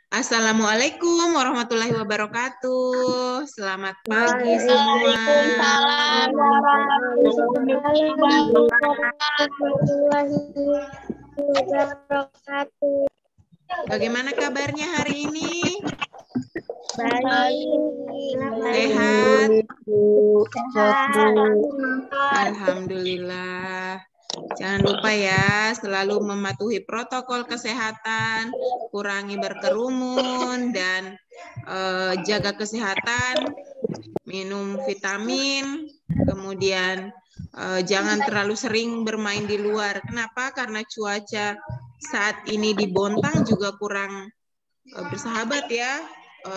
Assalamualaikum warahmatullahi wabarakatuh. Selamat pagi semua. Waalaikumsalam warahmatullahi wabarakatuh. Bagaimana kabarnya hari ini? Baik. Sehat? Sehat. Alhamdulillah. Jangan lupa ya, selalu mematuhi protokol kesehatan, kurangi berkerumun, dan jaga kesehatan, minum vitamin, kemudian jangan terlalu sering bermain di luar. Kenapa? Karena cuaca saat ini di Bontang juga kurang bersahabat ya.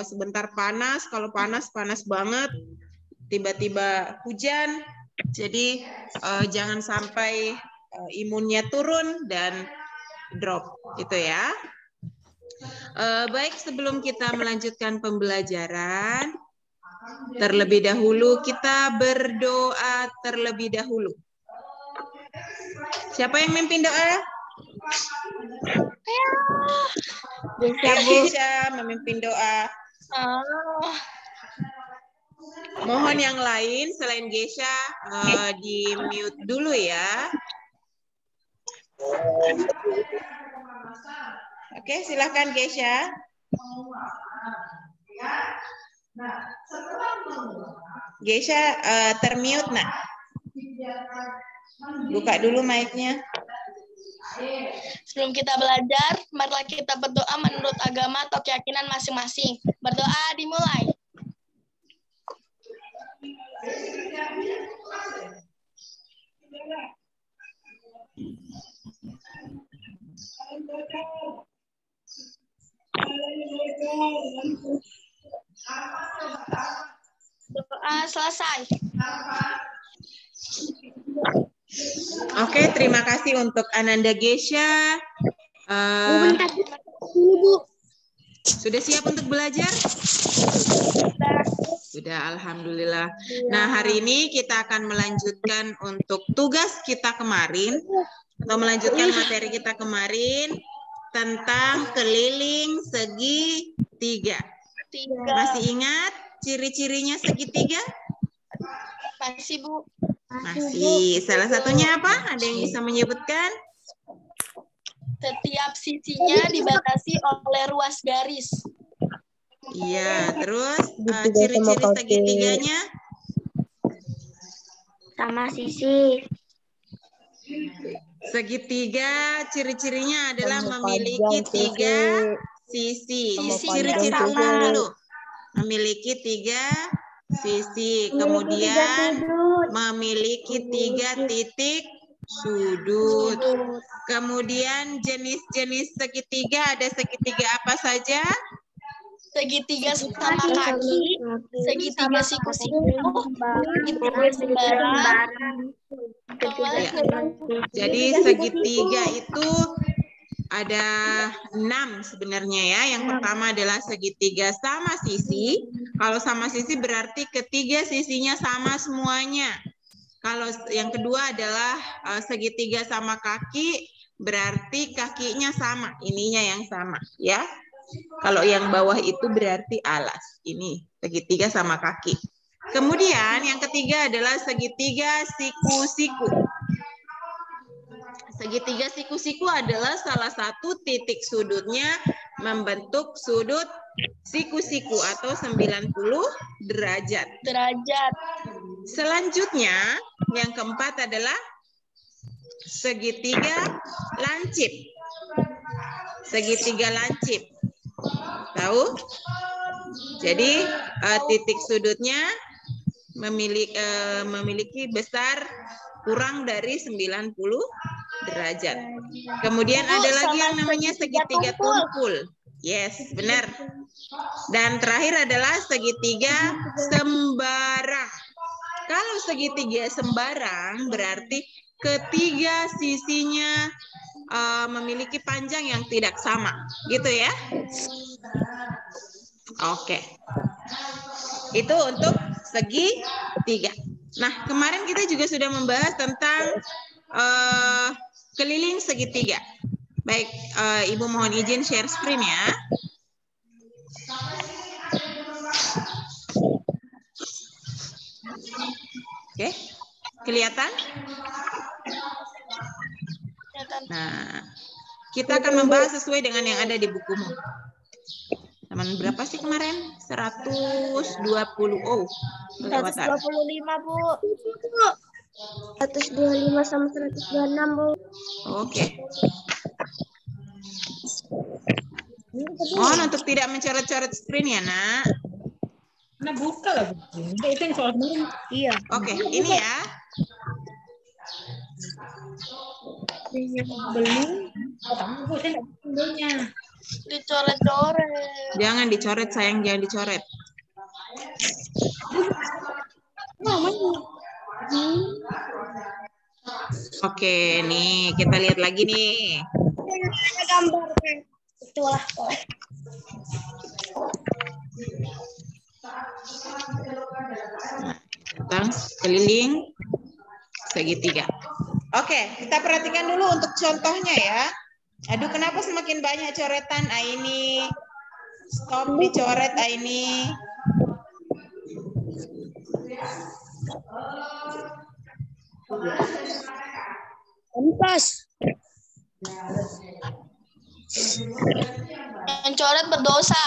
Sebentar panas, kalau panas banget, tiba-tiba hujan. Jadi jangan sampai imunnya turun dan drop, gitu ya. Baik, sebelum kita melanjutkan pembelajaran, terlebih dahulu kita berdoa terlebih dahulu. Siapa yang memimpin doa? Gesha memimpin doa. Mohon yang lain selain Gesha di mute dulu ya. Oke, silakan Gesha. Gesha termute nak. Buka dulu mic-nya. Sebelum kita belajar, marilah kita berdoa menurut agama atau keyakinan masing-masing. Berdoa dimulai. Doa selesai. Oke, terima kasih untuk Ananda Gesha. Sudah siap untuk belajar? Sudah, alhamdulillah. Nah, hari ini kita akan melanjutkan untuk tugas kita kemarin, atau melanjutkan materi kita kemarin tentang keliling segitiga. Masih ingat ciri-cirinya segitiga? Masih, Bu. Masih. Salah satunya apa? Ada yang bisa menyebutkan? Setiap sisinya dibatasi oleh ruas garis. Iya, terus ciri-ciri segitiganya? Sama sisi. Segitiga ciri-cirinya adalah memiliki tiga sisi. Ciri-ciri umum dulu. Memiliki tiga sisi. Kemudian memiliki tiga titik sudut. Kemudian jenis-jenis segitiga, ada segitiga apa saja? Segitiga sama kaki, segitiga siku-siku, segitiga sembarang. Jadi segitiga itu ada 6 sebenarnya ya. Yang pertama adalah segitiga sama sisi. Kalau sama sisi berarti ketiga sisinya sama semuanya. Kalau yang kedua adalah segitiga sama kaki, berarti kakinya sama, ininya yang sama ya. Kalau yang bawah itu berarti alas. Ini segitiga sama kaki. Kemudian yang ketiga adalah segitiga siku-siku. Segitiga siku-siku adalah salah satu titik sudutnya membentuk sudut siku-siku atau 90 derajat. Selanjutnya, yang keempat adalah segitiga lancip. Segitiga lancip. Tahu? Jadi titik sudutnya memiliki besar kurang dari 90 derajat. Kemudian ada lagi yang namanya segitiga tumpul. Yes, benar. Dan terakhir adalah segitiga sembarang. Kalau segitiga sembarang berarti ketiga sisinya memiliki panjang yang tidak sama, gitu ya. Oke. Itu untuk segitiga. Nah, kemarin kita juga sudah membahas tentang keliling segitiga. Baik, Ibu mohon izin share screen ya. Oke, kelihatan? Nah, kita akan membahas sesuai dengan yang ada di bukumu. Teman berapa sih kemarin? 120. Oh, 125, Bu. 125 sama 126, Bu. Oke. Mohon untuk tidak mencoret-coret screen ya, Nak. Nah, buka lah. Itu yang soal kemarin. Iya. Oke, ini ya. Belum. Kamu saya nggak belinya. Dicoret-coret. Jangan dicoret, sayang, jangan dicoret. Oke, nih kita lihat lagi nih. Ada gambarnya. Itulah. Tentang keliling segitiga. Oke, kita perhatikan dulu untuk contohnya ya. Aduh, kenapa semakin banyak coretan? Ini stop dicoret ini. Empas. Yang coret berdosa.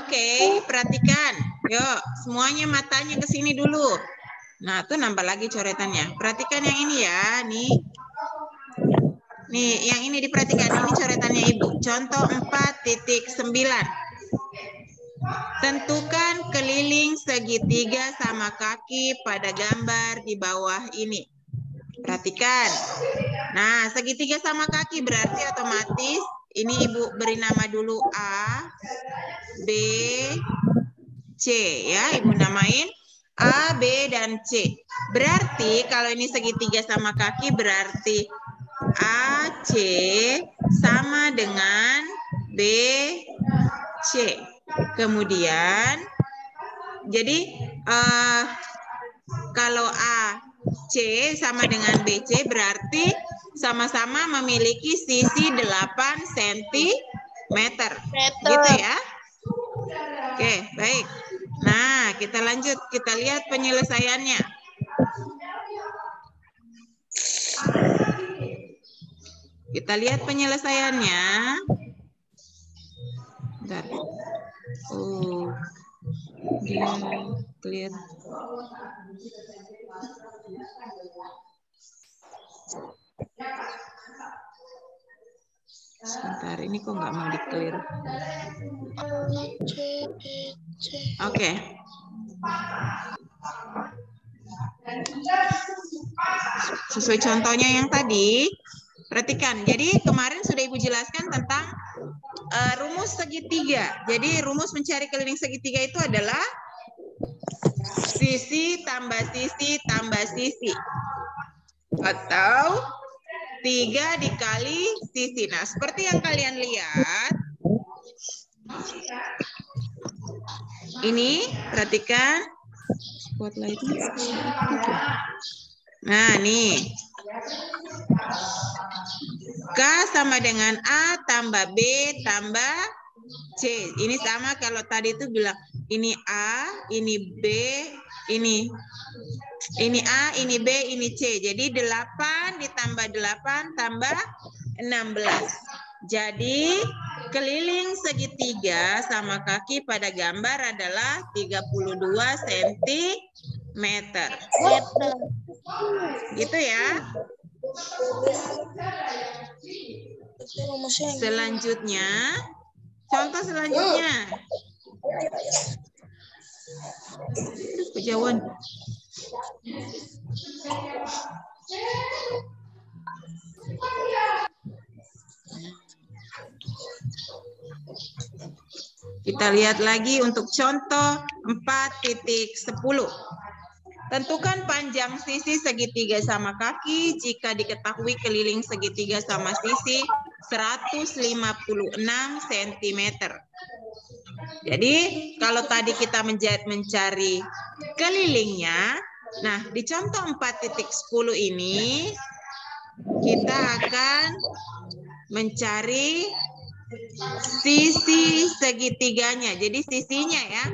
Oke, perhatikan. Yuk, semuanya matanya ke sini dulu. Nah, tuh nambah lagi coretannya. Perhatikan yang ini ya, nih. Nih, yang ini diperhatikan. Ini coretannya Ibu. Contoh 4.9. Tentukan keliling segitiga sama kaki pada gambar di bawah ini. Perhatikan. Nah, segitiga sama kaki berarti otomatis ini Ibu beri nama dulu A, B, C ya. Ibu namain A, B, dan C. Berarti kalau ini segitiga sama kaki berarti A, C sama dengan B, C. Kemudian, jadi kalau A, C sama dengan BC berarti sama-sama memiliki sisi 8 cm. Gitu ya. Oke, baik. Nah, kita lanjut. Kita lihat penyelesaiannya. Kita lihat penyelesaiannya. Bentar. Oh, dia clear. Sebentar, ini kok nggak mau di-clear. Oke. Sesuai contohnya yang tadi, perhatikan. Jadi kemarin sudah Ibu jelaskan tentang rumus segitiga. Jadi rumus mencari keliling segitiga itu adalah sisi tambah sisi tambah sisi. Atau 3 dikali sisi. Nah, seperti yang kalian lihat. Ini, perhatikan. Spotlight-nya. Nah, nih. K sama dengan A tambah B tambah C. Ini sama kalau tadi itu bilang ini A, ini B, ini A, ini B, ini C. Jadi 8 ditambah 8 tambah 16. Jadi keliling segitiga sama kaki pada gambar adalah 32 cm. Gitu ya. Selanjutnya, contoh selanjutnya. Kejauhan. Kita lihat lagi untuk contoh 4.10. Tentukan panjang sisi segitiga sama kaki jika diketahui keliling segitiga sama sisi 156 cm. Jadi kalau tadi kita mencari kelilingnya, Nah, di contoh 4.10 ini kita akan mencari sisi segitiganya. Jadi sisinya ya.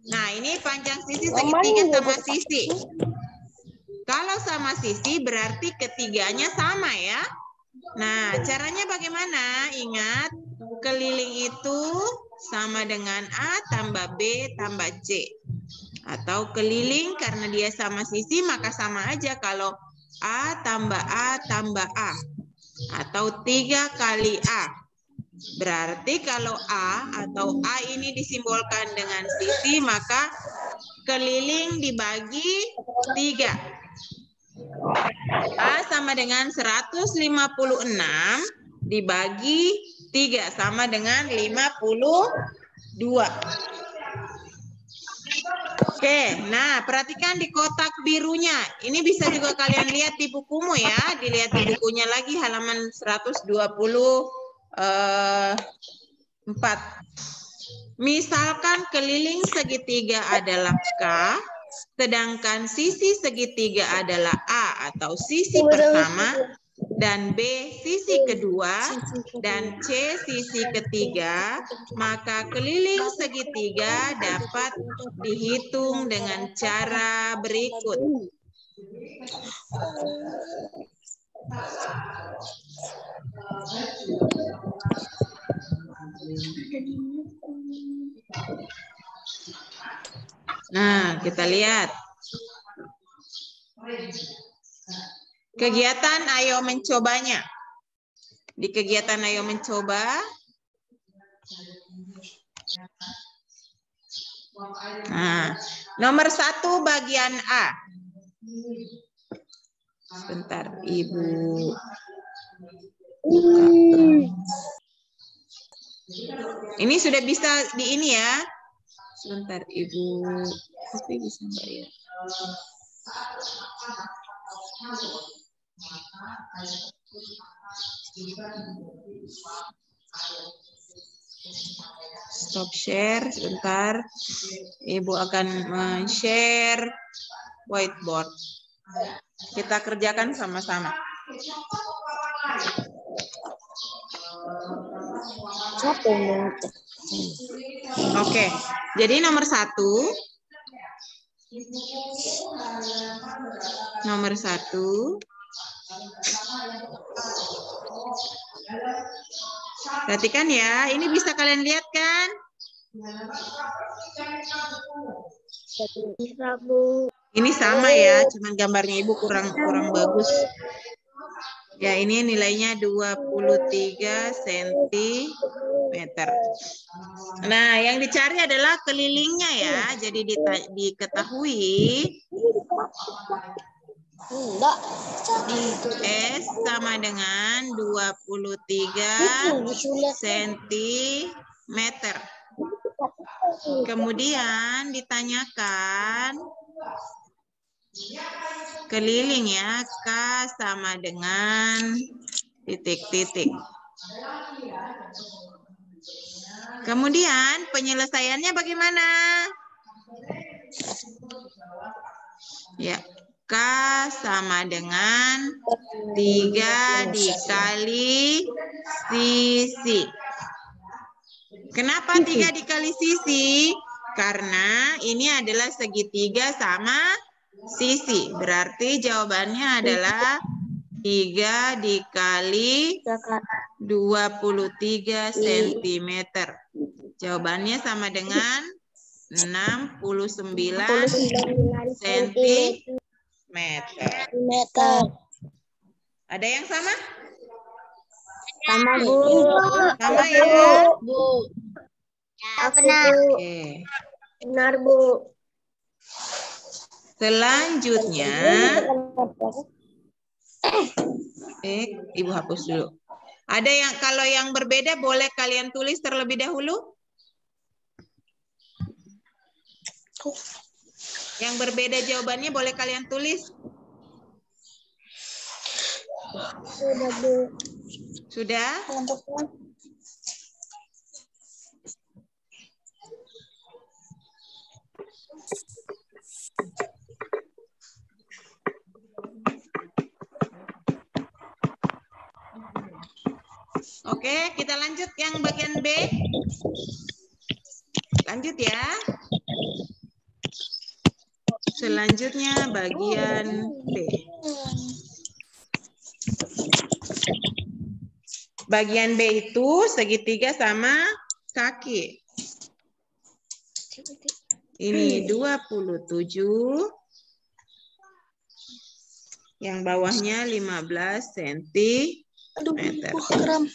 Nah, ini panjang sisi segitiga sama sisi. Kalau sama sisi berarti ketiganya sama ya. Nah, caranya bagaimana? Ingat, keliling itu sama dengan A tambah B tambah C. Atau keliling karena dia sama sisi maka sama aja kalau A tambah A tambah A. Atau 3 kali A. Berarti kalau A atau A ini disimbolkan dengan sisi maka keliling dibagi 3. A sama dengan 156 dibagi 3 sama dengan 52. Oke, nah perhatikan di kotak birunya. Ini bisa juga kalian lihat di bukumu ya. Dilihat di bukunya lagi halaman 124. Misalkan keliling segitiga adalah K, sedangkan sisi segitiga adalah A atau sisi pertama, dan B sisi kedua, dan C sisi ketiga, maka keliling segitiga dapat dihitung dengan cara berikut. Nah, kita lihat. Kegiatan ayo mencobanya. Di kegiatan ayo mencoba. Nah, nomor 1 bagian A. Sebentar, Ibu. Ini sudah bisa di ini ya. Sebentar, Ibu. Tapi bisa enggak ya? Stop share sebentar. Ibu akan men-share whiteboard. Kita kerjakan sama-sama. Oke, jadi nomor 1. Nomor 1. Perhatikan ya, ini bisa kalian lihat kan? Bisa, Bu. Ini sama ya, cuman gambarnya Ibu kurang bagus. Ya, ini nilainya 23 cm. Nah, yang dicari adalah kelilingnya ya. Jadi diketahui S sama dengan 23 cm. Kemudian ditanyakan keliling ya, K sama dengan titik-titik. Kemudian penyelesaiannya bagaimana? Ya, K sama dengan 3 dikali sisi. Kenapa 3 dikali sisi? Karena ini adalah segitiga sama sisi. Berarti jawabannya adalah 3 dikali 23 cm. Jawabannya sama dengan 69 cm. Ada yang sama? Sama, Bu. Sama ya? Bu. Benar. Oke. Benar, Bu. Selanjutnya, Ibu hapus dulu. Ada yang kalau yang berbeda boleh kalian tulis terlebih dahulu? Yang berbeda jawabannya boleh kalian tulis? Sudah, Bu. Sudah? Oke, kita lanjut yang bagian B. Lanjut ya. Selanjutnya bagian B. Bagian B itu segitiga sama kaki. Ini 27. Yang bawahnya 15 cm. Aduh, kram.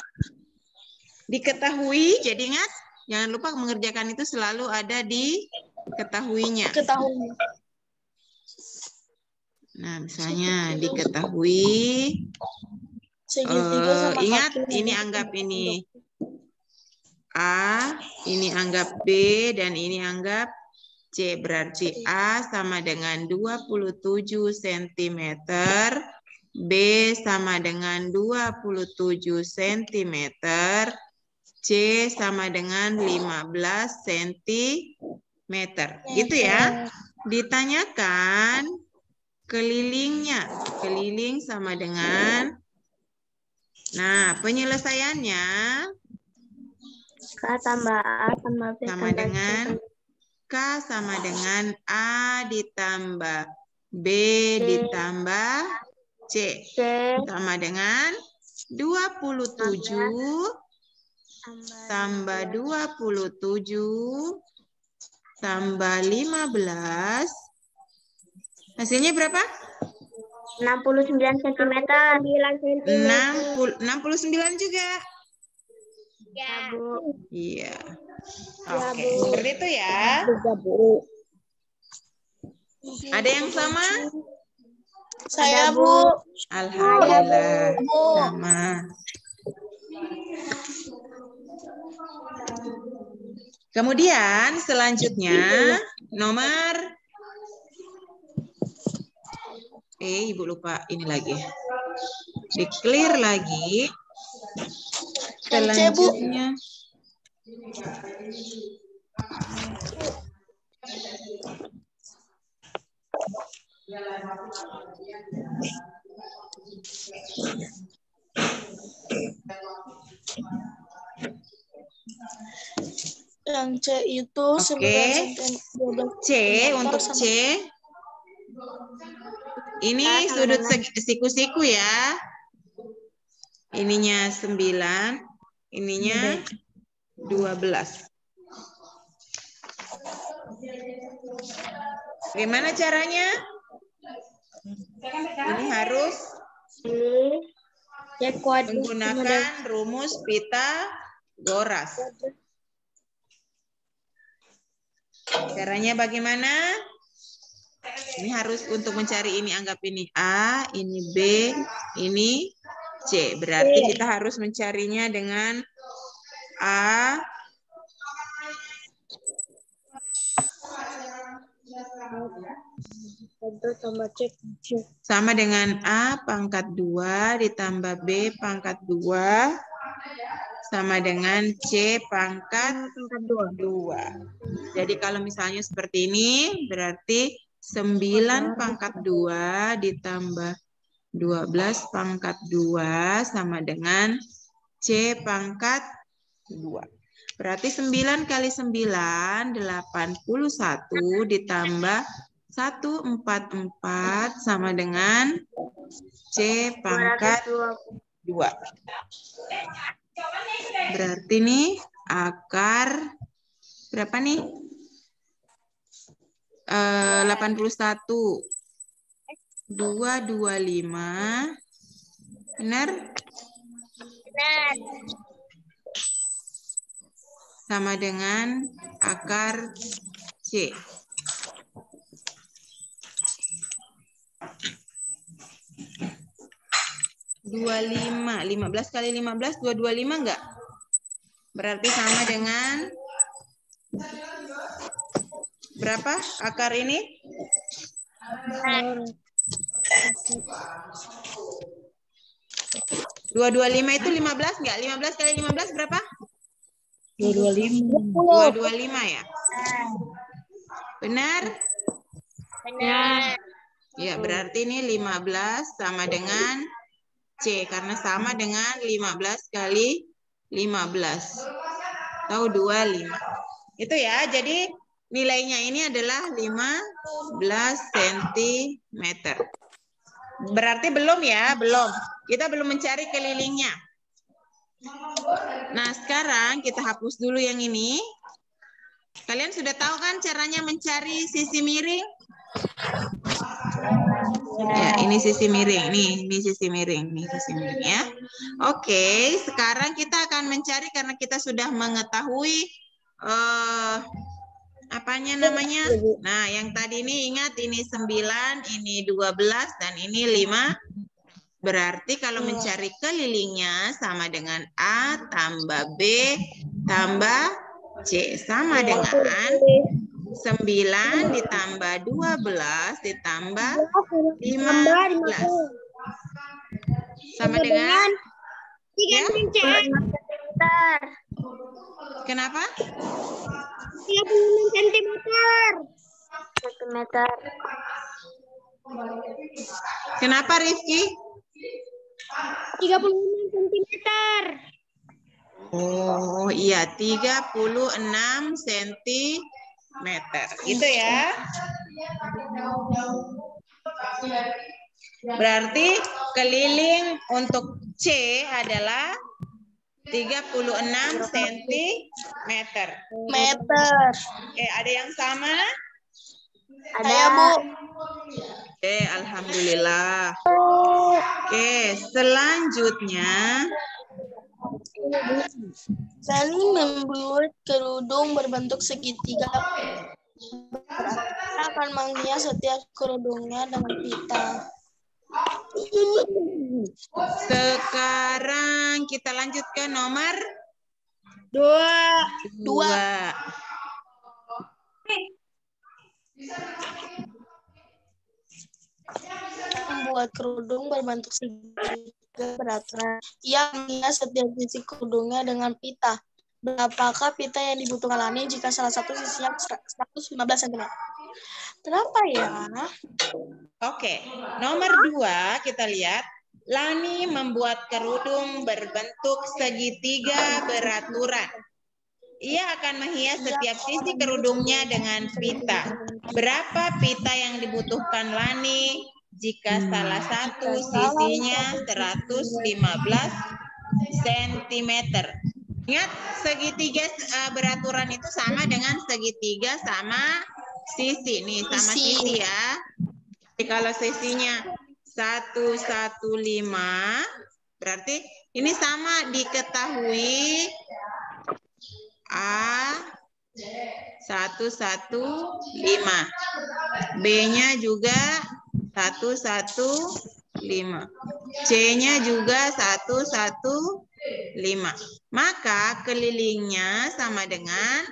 Diketahui, jadi ingat, jangan lupa mengerjakan itu selalu ada di ketahuinya. Ketahui. Nah, misalnya diketahui. Segitiga sama Ingat, kaki. ini anggap ini A, ini anggap B, dan ini anggap C. Berarti A sama dengan 27 cm. B sama dengan 27 cm. C sama dengan 15 cm. Gitu ya. Ditanyakan kelilingnya. Keliling sama dengan... Nah, penyelesaiannya... K tambah A sama B sama dengan K sama dengan A ditambah B ditambah C. Sama dengan 27 tambah 27 tambah 15. Hasilnya berapa? 69 cm. 69 juga. Ya, Bu. Iya. Oke, seperti itu ya. Bu. Ada yang sama? Saya, Ada, Bu. Alhamdulillah. Bu. Sama. Kemudian selanjutnya nomor Ibu lupa ini lagi. Di-clear lagi. Yang C, Bu. Selanjutnya Yang C itu 9 cm. C untuk C. Ini sudut siku-siku ya. Ininya 9, ininya 12. Bagaimana caranya? Ini harus menggunakan rumus Pythagoras. Caranya bagaimana? Ini harus untuk mencari ini, anggap ini A, ini B, ini C. Berarti kita harus mencarinya dengan A sama dengan A pangkat 2 ditambah B pangkat 2 sama dengan C pangkat 2. Jadi kalau misalnya seperti ini berarti 9 pangkat 2 ditambah 12 pangkat 2 sama dengan C pangkat 2. Berarti 9 kali 9, 81 ditambah 144 sama dengan C pangkat 2. Berarti nih akar berapa nih? 81. 225. Benar? Benar. Sama dengan akar C. (25) 15 kali 15 225 enggak? Berarti sama dengan berapa akar ini? 225 itu 15 enggak? 15 kali 15 berapa? 225. 225 ya? Benar? Benar. Ya, berarti ini 15 sama dengan C. Karena sama dengan 15 kali atau 25. Itu ya, jadi nilainya ini adalah 15 cm. Berarti belum ya, belum. Kita belum mencari kelilingnya. Nah, sekarang kita hapus dulu yang ini. Kalian sudah tahu kan caranya mencari sisi miring? Ya, ini sisi miring. Nih, ini sisi miring. Nih, sisi miring ya. Oke, sekarang kita akan mencari karena kita sudah mengetahui apanya namanya? Nah, yang tadi ini ingat ini 9, ini 12, dan ini 5. Berarti kalau mencari kelilingnya sama dengan A tambah B tambah C. Sama dengan 9 ditambah 12 ditambah 15. Sama dengan? 3 cm. Kenapa? 36 cm. Kenapa Rifki? 36 cm. Oh iya, 36 cm. Gitu ya. Berarti keliling untuk C adalah 36 cm. Oke, ada yang sama? Ada, Bu. Oke, alhamdulillah. Oke, selanjutnya Sally membuat kerudung berbentuk segitiga. Kita akan menghias setiap kerudungnya dengan pita. sekarang kita lanjut ke nomor 2. Membuat kerudung berbentuk segitiga beraturan. Ia menghias setiap sisi kerudungnya dengan pita. Berapakah pita yang dibutuhkan Lani jika salah satu sisinya 115 cm? Kenapa ya? Oke, nomor 2 kita lihat. Lani membuat kerudung berbentuk segitiga beraturan. Ia akan menghias setiap sisi kerudungnya dengan pita. Berapa pita yang dibutuhkan Lani jika salah satu sisinya 115 cm? Ingat, segitiga beraturan itu sama dengan segitiga sama sisi. Nih, sama sisi ya. Jadi kalau sisinya 115, berarti ini sama diketahui A 115. B-nya juga 115. C-nya juga 115. Maka kelilingnya sama dengan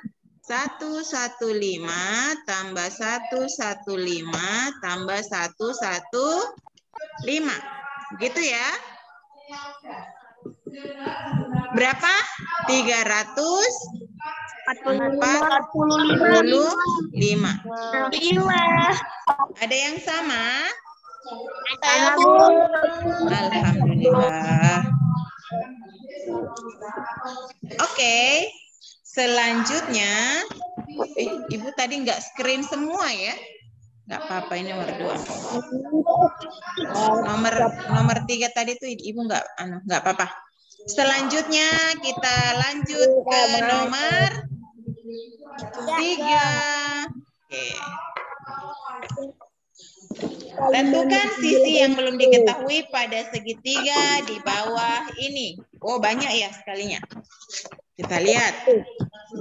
115 tambah 115 tambah 115. Gitu ya. Berapa? 345. Ada yang sama? Saya, Bu. Alhamdulillah. Oke. Selanjutnya, Ibu tadi nggak screen semua ya? Nggak apa-apa, ini nomor 2. Nomor 3 tadi tuh Ibu nggak apa-apa. Selanjutnya kita lanjut ke nomor 3. Oke. Tentukan sisi yang belum diketahui pada segitiga di bawah ini. Oh, banyak ya sekalinya. Kita lihat.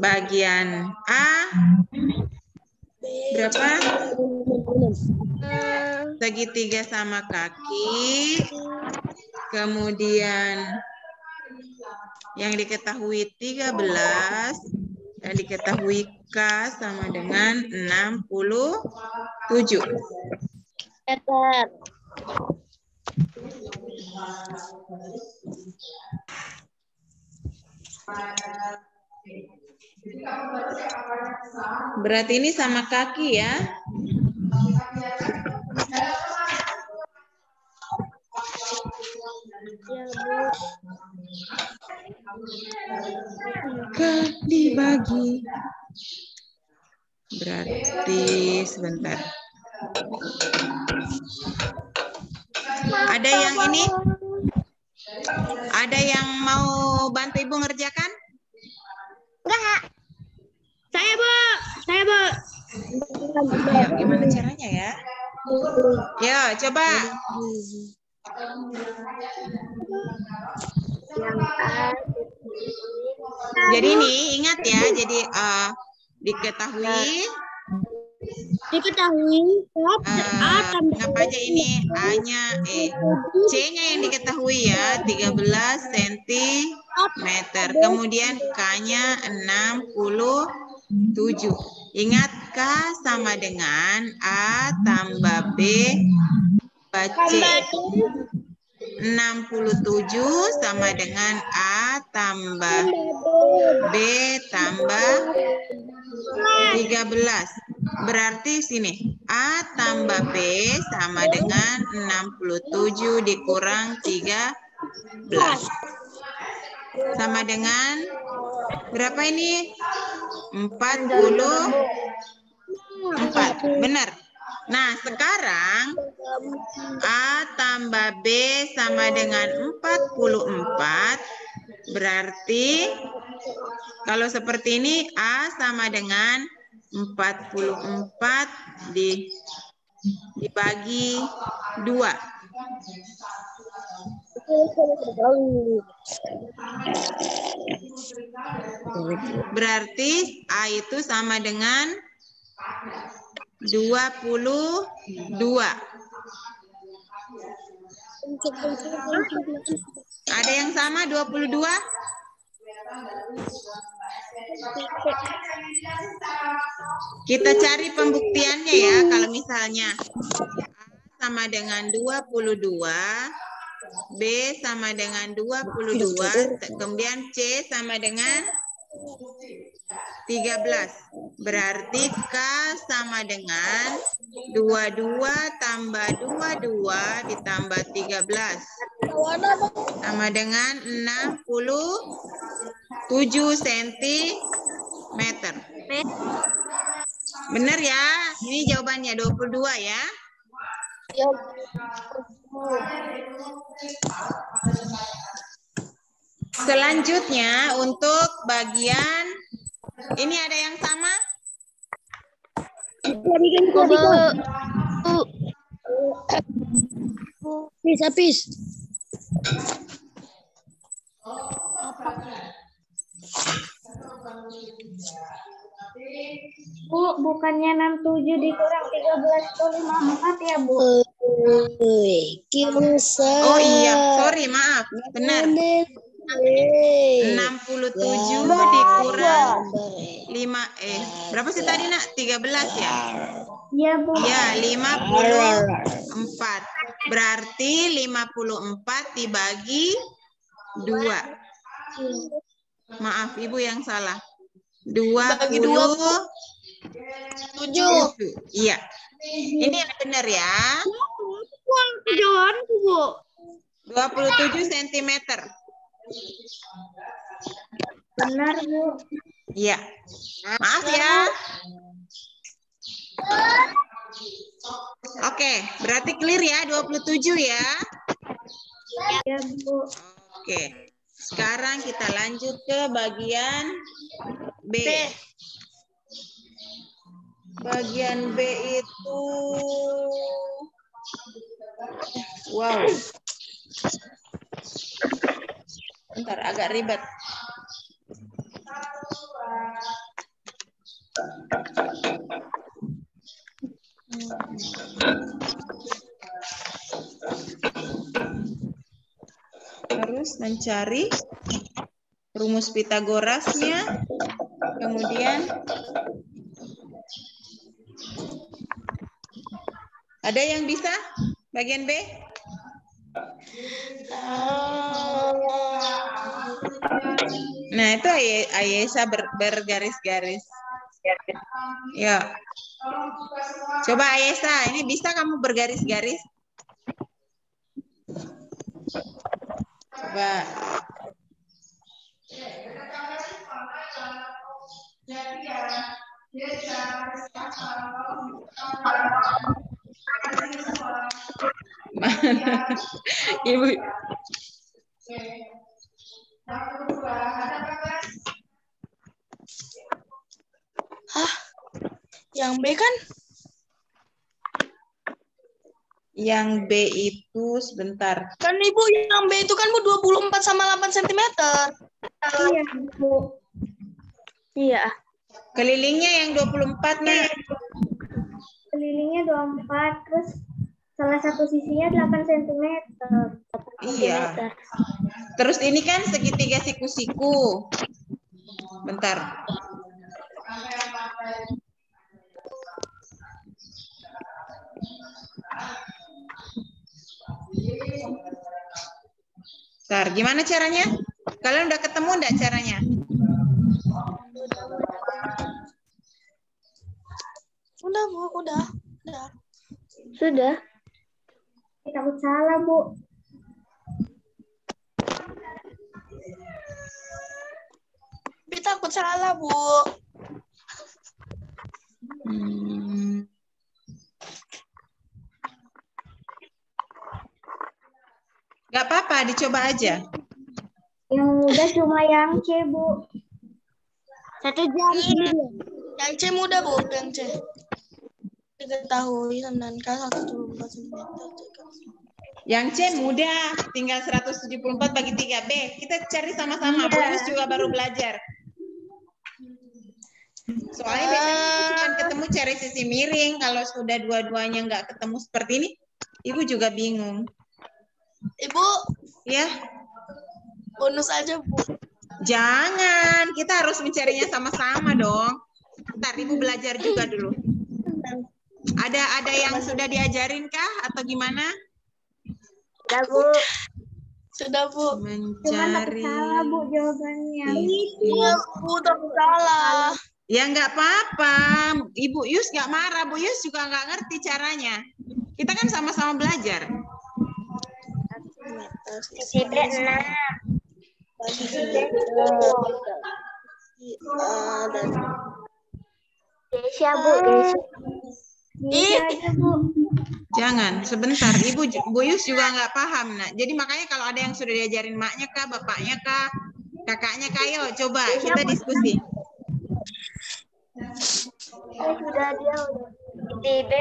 Bagian A berapa? Segitiga sama kaki. Kemudian yang diketahui 13 dan diketahui K sama dengan 67. Berarti ini sama kaki ya. Ya, Bu. Dibagi. Berarti sebentar. Ada yang ini? Ada yang mau bantu Ibu ngerjakan? Enggak. Saya, Bu. Saya, Bu. Ayo, gimana caranya ya? Yo, coba. Jadi nih, ingat ya. Jadi diketahui. Apa aja ini? A-nya, C-nya yang diketahui ya, 13 cm. Kemudian K-nya 67. Ingat, K sama dengan A tambah B tambah C. 67 sama dengan A tambah B tambah 13. Berarti sini A tambah B sama dengan 67 dikurang 13. Sama dengan berapa ini? 44. Benar. Nah, sekarang A tambah B sama dengan 44. Berarti kalau seperti ini A sama dengan 44 dibagi 2. Berarti A itu sama dengan 22. Ada yang sama 22? Kita cari pembuktiannya ya. Kalau misalnya A sama dengan 22, B sama dengan 22, kemudian C sama dengan 13. Berarti K sama dengan 22 tambah 22 ditambah 13. Sama dengan 67 cm. Benar ya? Ini jawabannya 22 ya. Selanjutnya untuk bagian ini ada yang sama? Habis. Bu, bukannya 67 dikurang 13,54 ya, Bu? Oh iya, sorry, maaf. Benar. 67 dikurang 5 berapa sih tadi, Nak? 13 ya? Iya, Bu. Ya, 54. Berarti 54 dibagi 2. Maaf, Ibu yang salah. 27. Iya. Ini yang benar ya. 27 cm. Benar, Bu. Iya. Maaf ya. Oke, berarti clear ya 27 ya. Iya, Bu. Oke. Sekarang kita lanjut ke bagian B. Bagian B itu wow. Bentar, agak ribet. Harus mencari rumus Pitagorasnya, kemudian ada yang bisa bagian B? Nah, itu Ayesa bergaris-garis. Ya. Coba Ayesa, ini bisa kamu bergaris-garis? Coba. Ibu. Hah? Yang B kan? Yang B itu sebentar. Kan Ibu yang B itu kan Bu 24 sama 8 cm. Iya, Bu. Iya. Kelilingnya yang 24, Nak. Kelilingnya 24, terus salah satu sisinya 8 cm. Iya. Terus ini kan segitiga siku-siku. Bentar. Bentar, gimana caranya? Kalian udah ketemu enggak caranya? Udah Bu, udah. Sudah. Takut salah, Bu. Tapi takut salah Bu. Gak apa-apa, dicoba aja. Yang mudah cuma yang C, Bu. 1 jam. Yang C mudah Bu, yang C. Diketahui 9K 124 cm. Yang C mudah, tinggal 174 bagi 3B. Kita cari sama-sama. Bu Yus juga baru belajar. Soalnya biasanya Ibu cuma ketemu cari sisi miring. Kalau sudah dua-duanya nggak ketemu seperti ini, Ibu juga bingung. Ibu, Ya, bonus aja Bu. jangan. Kita harus mencarinya sama-sama dong. Ntar Ibu belajar juga dulu. Ada yang sudah diajarin kah atau gimana? Sudah, Bu. Sudah Bu. Cuma takut Mencari. salah, Bu, jawabannya. Iya Bu, takut salah. Ya nggak apa-apa. Ibu Yus nggak marah. Bu Yus juga nggak ngerti caranya. Kita kan sama-sama belajar. Sisi B 6. Desya, Bu. Desya aja, Bu. Jangan, sebentar. Bu Yus juga nggak paham, Nak. Jadi makanya kalau ada yang sudah diajarin maknya kah, bapaknya kah, kakaknya kah, ayo coba kita diskusi. Sudah dia udah. Sisi B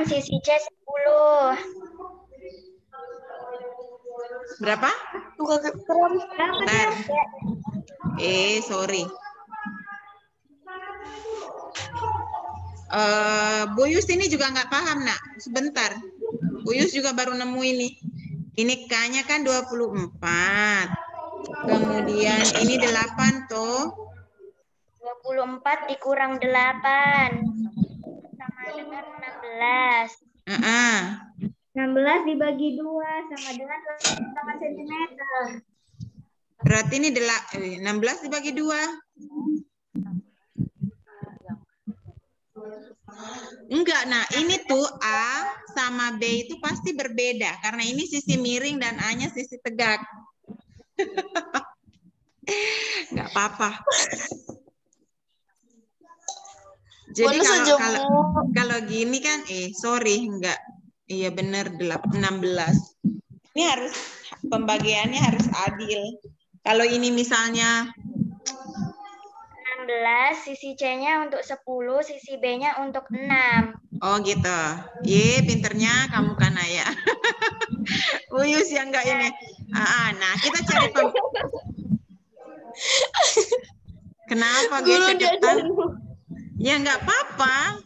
6, sisi C 10. Berapa? Bentar. Sorry. Bu Yus ini juga nggak paham, Nak. Sebentar. Bu Yus juga baru nemu ini. Ini K-nya kan 24. Kemudian ini 8 tuh. 24 dikurang 8. Sama dengan 16. 16 dibagi 2 sama dengan 8 cm. Berarti ini 16 dibagi 2. Enggak, nah ini tuh A sama B itu pasti berbeda. Karena ini sisi miring dan A-nya sisi tegak. Enggak apa-apa. Jadi kalau gini kan, sorry, enggak. Iya benar, 16. Ini harus, pembagiannya harus adil. Kalau ini misalnya 16, sisi C-nya untuk 10, sisi B-nya untuk 6. Oh gitu. Pinternya kamu kan ya. Uyus yang enggak ini. Nah, kita cari Kenapa gesekan? Ya enggak apa-apa.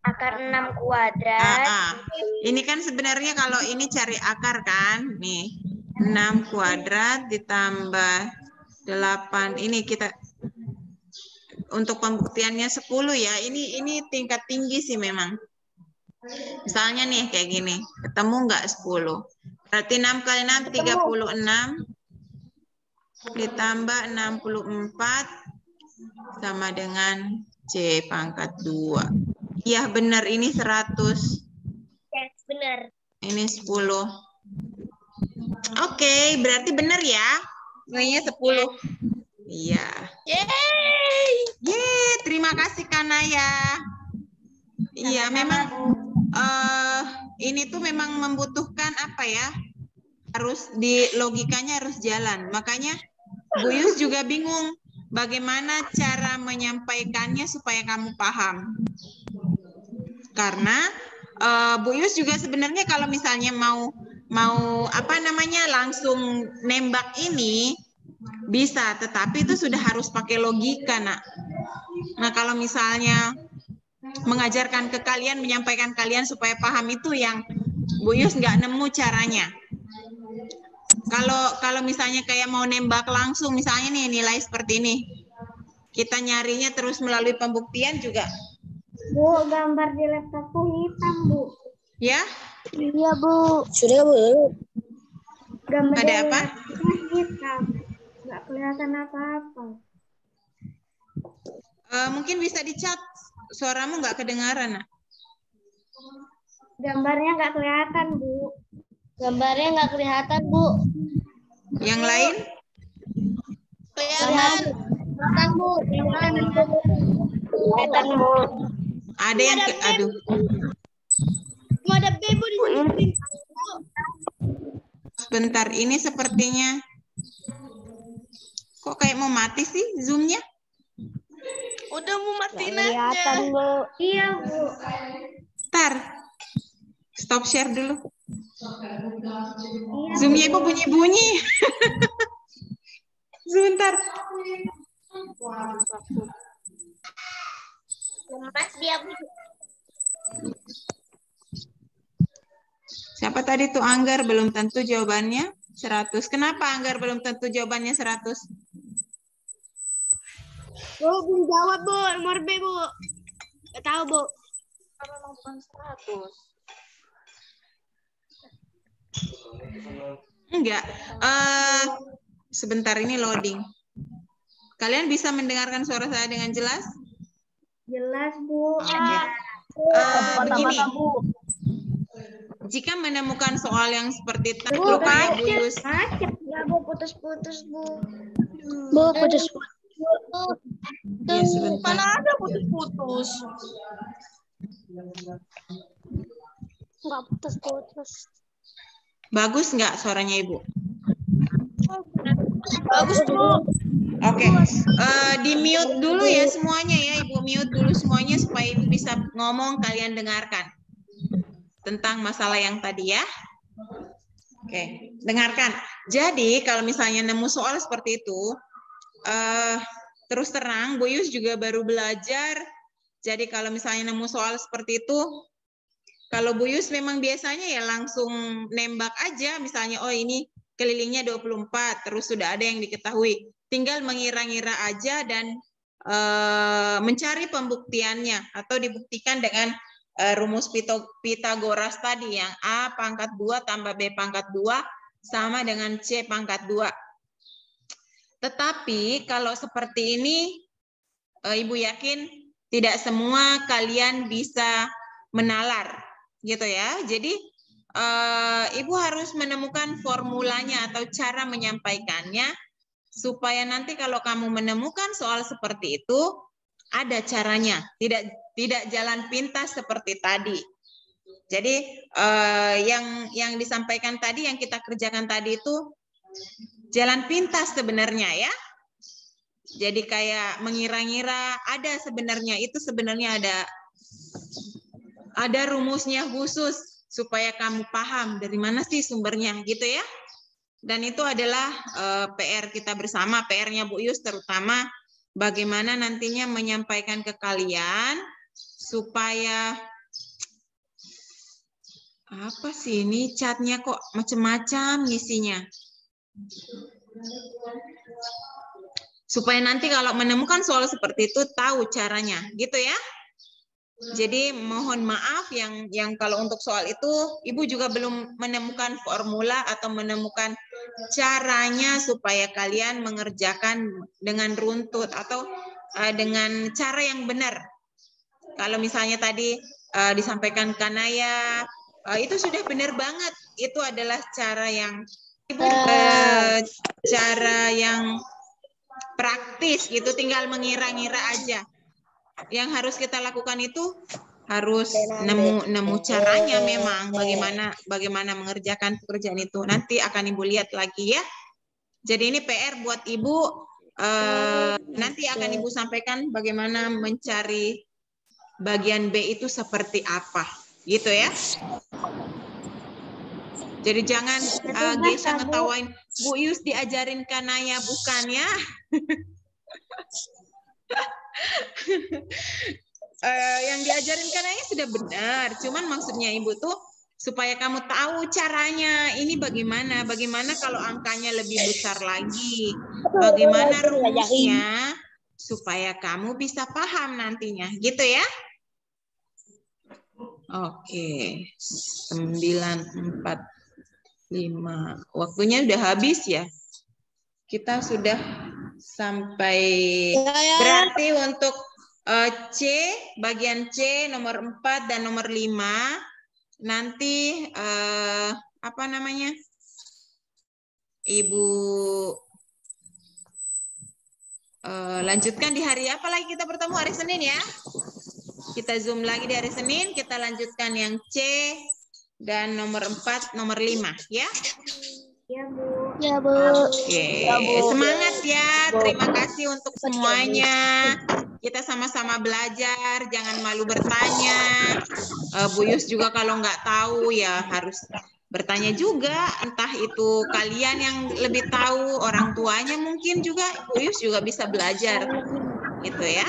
Akar 6 kuadrat. Ini kan sebenarnya kalau ini cari akar kan. Nih, 6 kuadrat ditambah 8. Ini kita untuk pembuktiannya 10 ya. Ini tingkat tinggi sih memang. Misalnya nih kayak gini. Ketemu enggak 10? Berarti 6 kali 6 36 ditambah 64 sama dengan C pangkat 2. Iya benar, ini 100. Yes, benar. Ini 10. Oke, berarti benar ya. Nilainya 10. Iya. Yeay. Yeay, terima kasih Kanaya. Iya, memang ini tuh memang membutuhkan apa ya? Harus logikanya harus jalan. Makanya Bu Yus juga bingung bagaimana cara menyampaikannya supaya kamu paham. Karena Bu Yus juga sebenarnya kalau misalnya mau apa namanya langsung nembak ini bisa, tetapi itu sudah harus pakai logika, Nak. Nah, kalau misalnya mengajarkan ke kalian, menyampaikan kalian supaya paham itu yang Bu Yus nggak nemu caranya. Kalau misalnya kayak mau nembak langsung, misalnya nih nilai seperti ini, kita nyarinya terus melalui pembuktian juga. Bu, gambar di laptopku hitam, Bu. Ya? Iya, Bu. Sudah, Bu. Gambar Ada di apa? laptopnya hitam. Nggak kelihatan apa-apa. Mungkin bisa dicat. Suaramu nggak kedengaran, Nak. Gambarnya nggak kelihatan, Bu. Gambarnya nggak kelihatan, Bu. Yang lain? Kelihatan. Kelihatan, Bu. Kelihatan, Bu. Ada yang aduh. Ada B, Bu, di sini. Sebentar, ini sepertinya kok kayak mau mati sih Zoom-nya? Udah mau matiin Kelihatan, aja. Bu. Iya, Bu. Ntar, stop share dulu. Iya, Zoom-nya Ibu bunyi-bunyi. Sebentar. Lemas dia, Bu. Siapa tadi tuh Anggar? Belum tentu jawabannya 100. Kenapa Anggar belum tentu jawabannya 100? Bu, belum jawab, Bu. Nomor B, Bu. Nggak tahu, Bu. Kalau bukan 100. Enggak. Sebentar, ini loading. Kalian bisa mendengarkan suara saya dengan jelas? Jelas, Bu. Oke. Begini. Jika menemukan soal yang seperti tadi, Pak Bu Yus, Ya, Bu, putus-putus, Bu. Bu, putus-putus. ya, sebentar. Mana ada putus-putus? Nggak putus-putus. Bagus nggak suaranya Ibu? Bagus, Bu. Oke, di mute dulu ya semuanya ya, Ibu mute dulu semuanya supaya Ibu bisa ngomong, kalian dengarkan tentang masalah yang tadi ya. Oke, dengarkan. Jadi kalau misalnya nemu soal seperti itu, terus terang Bu Yus juga baru belajar. Jadi kalau misalnya nemu soal seperti itu, kalau Bu Yus memang biasanya ya langsung nembak aja, misalnya oh ini kelilingnya 24, terus sudah ada yang diketahui. Tinggal mengira-ngira aja dan mencari pembuktiannya atau dibuktikan dengan rumus Pitagoras tadi yang A pangkat 2 tambah B pangkat 2 sama dengan C pangkat 2. Tetapi kalau seperti ini, Ibu yakin tidak semua kalian bisa menalar, gitu ya. Jadi Ibu harus menemukan formulanya atau cara menyampaikannya supaya nanti kalau kamu menemukan soal seperti itu ada caranya, tidak jalan pintas seperti tadi. Jadi yang disampaikan tadi, yang kita kerjakan tadi itu jalan pintas sebenarnya ya. Jadi kayak mengira-ngira ada sebenarnya, itu sebenarnya ada rumusnya khusus supaya kamu paham dari mana sih sumbernya gitu ya. Dan itu adalah PR kita bersama, PR-nya Bu Yus terutama bagaimana nantinya menyampaikan ke kalian supaya apa sih ini chatnya kok macam-macam isinya. Supaya nanti kalau menemukan soal seperti itu tahu caranya, gitu ya. Jadi mohon maaf yang kalau untuk soal itu Ibu juga belum menemukan formula atau menemukan caranya supaya kalian mengerjakan dengan runtut atau dengan cara yang benar. Kalau misalnya tadi disampaikan Kanaya, itu sudah benar banget. Itu adalah cara yang Ibu cara yang praktis gitu, tinggal mengira-ngira aja. Yang harus kita lakukan itu harus nemu caranya memang bagaimana mengerjakan pekerjaan itu. Nanti akan Ibu lihat lagi ya. Jadi ini PR buat Ibu. Nanti akan Ibu sampaikan bagaimana mencari bagian B itu seperti apa, gitu ya. Jadi jangan Gesha ngetawain, Bu Yus diajarin Kanaya, bukan ya. Yang diajarin Kanaya sudah benar, cuman maksudnya Ibu tuh supaya kamu tahu caranya. Ini bagaimana kalau angkanya lebih besar lagi, bagaimana rumusnya supaya kamu bisa paham nantinya, gitu ya. Oke, 9:45. Waktunya udah habis ya. Kita sudah sampai, berarti untuk C, bagian C nomor 4 dan nomor 5 nanti apa namanya? Ibu lanjutkan di hari apa lagi kita bertemu? Hari Senin ya. Kita zoom lagi di hari Senin, kita lanjutkan yang C dan nomor 4, nomor 5 ya. Ya, Bu. Ya, Bu. Oke, semangat ya. Terima kasih untuk semuanya. Kita sama-sama belajar, jangan malu bertanya. Bu Yus juga kalau nggak tahu ya harus bertanya juga. Entah itu kalian yang lebih tahu, orang tuanya mungkin juga. Bu Yus juga bisa belajar. Gitu ya.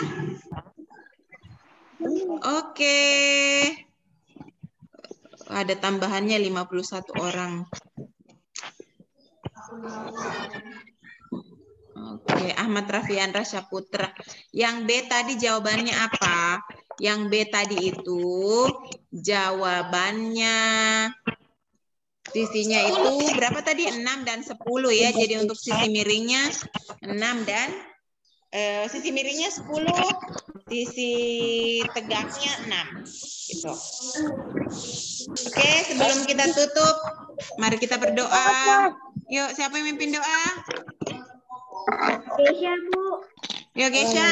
Oke. Ada tambahannya 51 orang. Oke, Ahmad Rafian Rasyaputra. Yang B tadi jawabannya apa? Yang B tadi itu jawabannya sisinya itu berapa tadi? 6 dan 10 ya. Jadi untuk sisi miringnya 6 dan sisi miringnya 10, sisi tegaknya 6. Gitu. Oke, sebelum kita tutup, mari kita berdoa. Yuk, siapa yang mimpin doa? Gesha, Bu. Yuk, Gesha.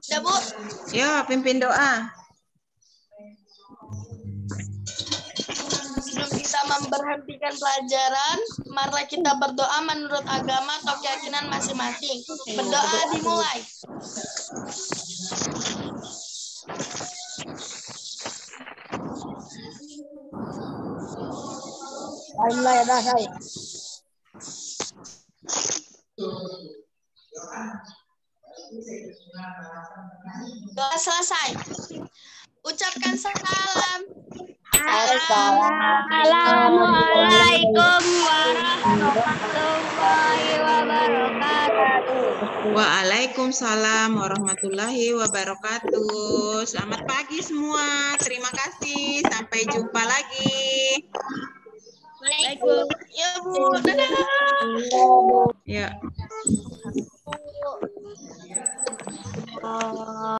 Ya, Bu. Yuk, pimpin doa. Sebelum kita memberhentikan pelajaran, mari kita berdoa menurut agama atau keyakinan masing-masing. Berdoa dimulai. Doa selesai. Ucapkan salam. Assalamualaikum warahmatullahi wabarakatuh. Waalaikumsalam warahmatullahi wabarakatuh. Selamat pagi semua. Terima kasih. Sampai jumpa lagi. Ya, Bu. Dadah. Ya.